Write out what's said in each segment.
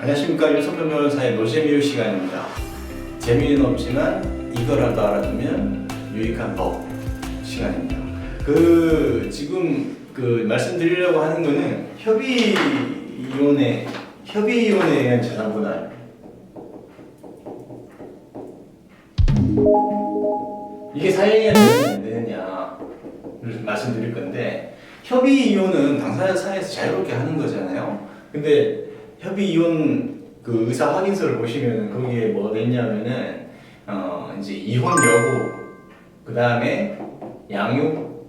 안녕하십니까. 윤석열 변호사의 노재미유 시간입니다. 재미는 없지만 이거라도 알아두면 유익한 법 시간입니다. 지금 말씀드리려고 하는 거는 협의이혼에 의한 재산분할. 이게 사형이 되느냐 안 되느냐를 말씀드릴 건데, 협의이혼은 당사자 사이에서 자유롭게 하는 거잖아요. 근데 협의이혼 의사 확인서를 보시면 거기에 뭐가 있냐면은 이제 이혼 여부, 그 다음에 양육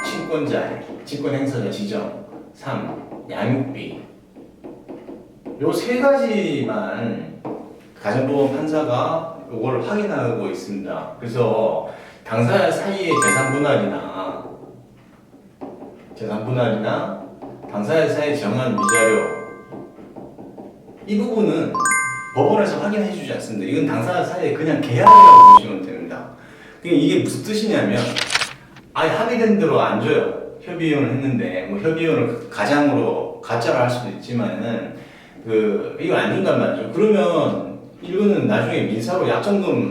친권자, 친권 행사자 지정, 3. 양육비. 요 세 가지만 가정법원 판사가 이걸 확인하고 있습니다. 그래서 당사자 사이의 재산분할이나 당사자 사이에 정한 위자료, 이 부분은 법원에서 확인해주지 않습니다. 이건 당사자 사이에 그냥 계약이라고 보시면 됩니다. 이게 무슨 뜻이냐면, 아예 합의된 대로 안 줘요. 협의이혼을 했는데, 뭐 협의이혼을 가장으로 가짜로 할 수도 있지만은 이거 안 준단 말이죠. 그러면 이거는 나중에 민사로 약정금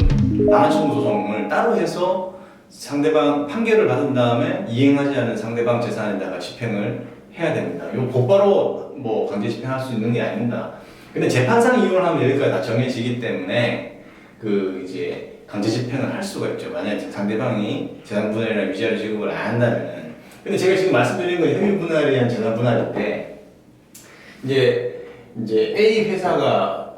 반환청구 소송을 따로 해서 상대방 판결을 받은 다음에 이행하지 않은 상대방 재산에다가 집행을 해야 됩니다. 이거 곧바로 뭐 강제 집행할 수 있는 게 아닙니다. 근데 재판상 이혼을 하면 여기까지 다 정해지기 때문에 이제 강제 집행을 할 수가 있죠. 만약에 상대방이 재산분할이나 위자료 지급을 안 한다면은. 근데 제가 지금 말씀드리는 건 협의분할에 의한 재산분할인데, 이제 A 회사가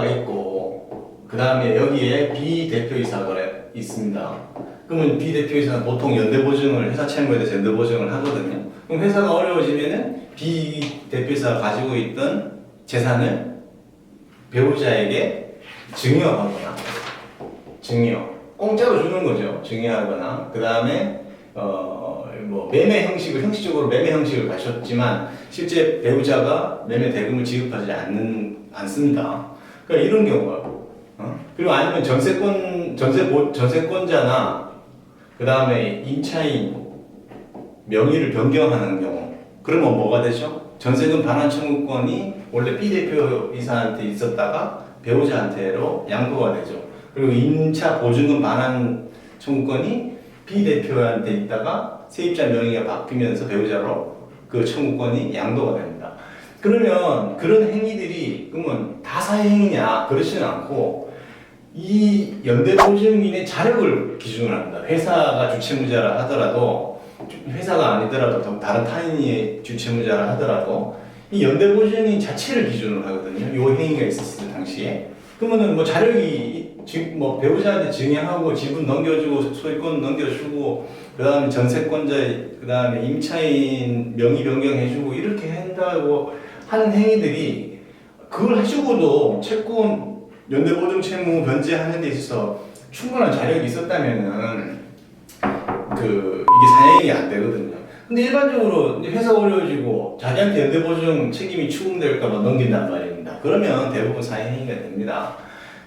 있고, 그 다음에 여기에 B 대표이사가 있습니다. 그러면 B 대표이사는 보통 연대보증을, 회사 채무에 대해서 연대보증을 하거든요. 그럼 회사가 어려워지면은 B 대표이사가 가지고 있던 재산을 배우자에게 증여하거나, 공짜로 주는 거죠. 증여하거나, 그 다음에 형식적으로 매매 형식을 가졌지만 실제 배우자가 매매 대금을 지급하지 않습니다. 그러니까 이런 경우가, 그리고 아니면 전세권자나 그 다음에 임차인 명의를 변경하는 경우, 그러면 뭐가 되죠? 전세금 반환 청구권이 원래 B 대표이사한테 있었다가 배우자한테로 양도가 되죠. 그리고 임차 보증금 반환 청구권이 B 대표한테 있다가 세입자 명의가 바뀌면서 배우자로 그 청구권이 양도가 됩니다. 그러면 그런 행위들이 그러면 다 사행이냐? 그렇지는 않고, 이 연대보증인의 자력을 기준으로 합니다. 회사가 주채무자라 하더라도, 회사가 아니더라도 다른 타인이 주채무자라 하더라도 이 연대보증인 자체를 기준으로 하거든요. 이 행위가 있었을 당시에. 그러면은 뭐 자력이 배우자한테 증여하고 지분 넘겨주고 소유권 넘겨주고, 그 다음에 전세권자, 그 다음에 임차인 명의 변경해주고 이렇게 한다고 하는 행위들이, 그걸 해주고도 채권 연대보증 채무 변제하는 데 있어서 충분한 자력이 있었다면은 이게 사행이 안 되거든요. 근데 일반적으로 회사가 어려워지고 자기한테 연대보증 책임이 추궁될까봐 넘긴단 말입니다. 그러면 대부분 사행위가 됩니다.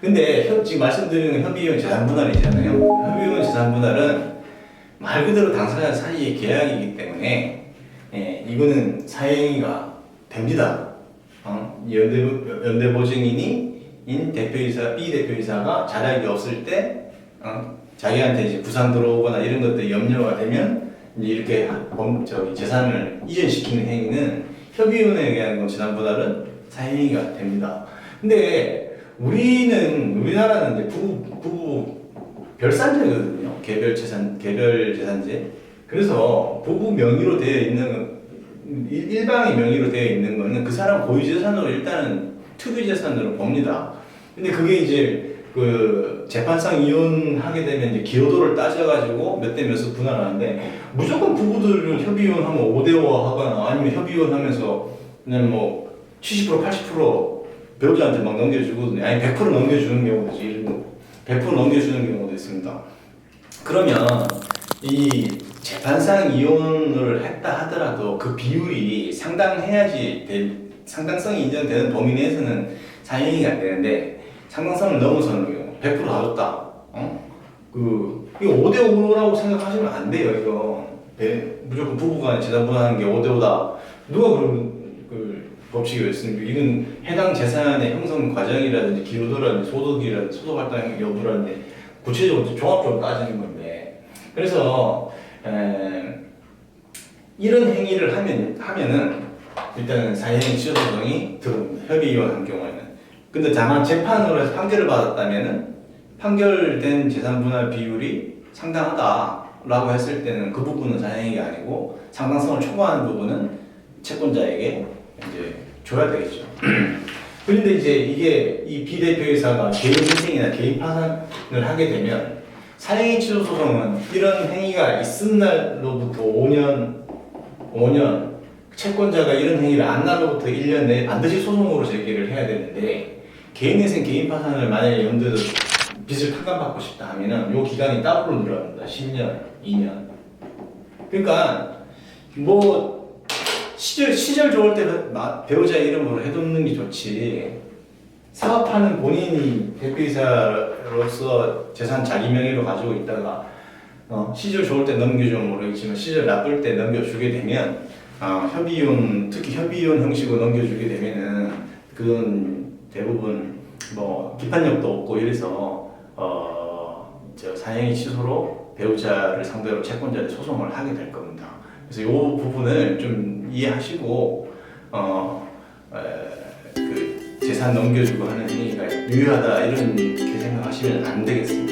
근데 지금 말씀드리는 협의이혼 재산분할이잖아요. 협의이혼 재산분할은 말 그대로 당사자 사이의 계약이기 때문에 이거는 사행위가 됩니다. 연대보증인인 대표이사, B 대표이사가 자력이 없을 때 자기한테 이제 부상 들어오거나 이런 것들이 염려가 되면 이제 이렇게 재산을 이전시키는 행위는 협의이혼에 의한 재산분할은 사행위가 됩니다. 근데 우리나라는 이제 부부 별산제거든요. 개별 재산제. 그래서 부부 명의로 되어 있는, 일방의 명의로 되어 있는 거는 그 사람 고유 재산으로 일단은 특유 재산으로 봅니다. 근데 그게 이제 재판상 이혼하게 되면 이제 기여도를 따져가지고 몇 대 몇으로 분할하는데, 무조건 부부들은 협의이혼하면 5대5 하거나 아니면 협의이혼하면서 그냥 70% 80% 배우자한테 막 넘겨주거든요. 아니 100% 넘겨주는 경우도 있고 100% 넘겨주는 경우도 있습니다. 그러면 이 재판상 이혼을 했다 하더라도 그 비율이 상당성이 인정되는 범위 내에서는 사형이 안 되는데, 상당성을 넘어서는 경우 100%다 줬다. 이거 5대5라고 생각하시면 안 돼요. 이거 무조건 부부간 재산분할하는 게 5대5다. 누가 그러면 법칙이 있습니다. 이건 해당 재산의 형성 과정이라든지 기여도라든지 소득이라든지 소득 활동 여부라든지 구체적으로 종합적으로 따지는 건데, 그래서 이런 행위를 하면은 일단은 사회행 취소 소송이 들어옵니다. 협의위원 한 경우에는. 근데 다만 재판으로 해서 판결을 받았다면은 판결된 재산 분할 비율이 상당하다라고 했을 때는 그 부분은 사회행위가 아니고 상당성을 초과하는 부분은 채권자에게 이제 줘야 되겠죠. 그런데 이제 이게 이 비대표이사가 개인 희생이나 개인 파산을 하게 되면 사행위 취소 소송은 이런 행위가 있은 날로부터 5년 채권자가 이런 행위를 안 날로부터 1년 내에 반드시 소송으로 제기를 해야 되는데, 개인회생 개인 파산을 만약에 염두에 빚을 탕감받고 싶다 하면은 요 기간이 따로 늘어납니다. 10년, 2년. 그러니까 뭐 시절 좋을 때 배우자 이름으로 해두는 게 좋지, 사업하는 본인이 대표이사로서 재산 자기 명의로 가지고 있다가 시절 좋을 때 넘겨주면 모르겠지만 시절 나쁠 때 넘겨주게 되면 협의혼, 특히 협의혼 형식으로 넘겨주게 되면은 그건 대부분 뭐 비판력도 없고 이래서 사행위 취소로 배우자를 상대로 채권자의 소송을 하게 될 겁니다. 그래서 이 부분을 좀 이해하시고 그 재산 넘겨주고 하는 행위가 유효하다 이렇게 생각하시면 안 되겠습니다.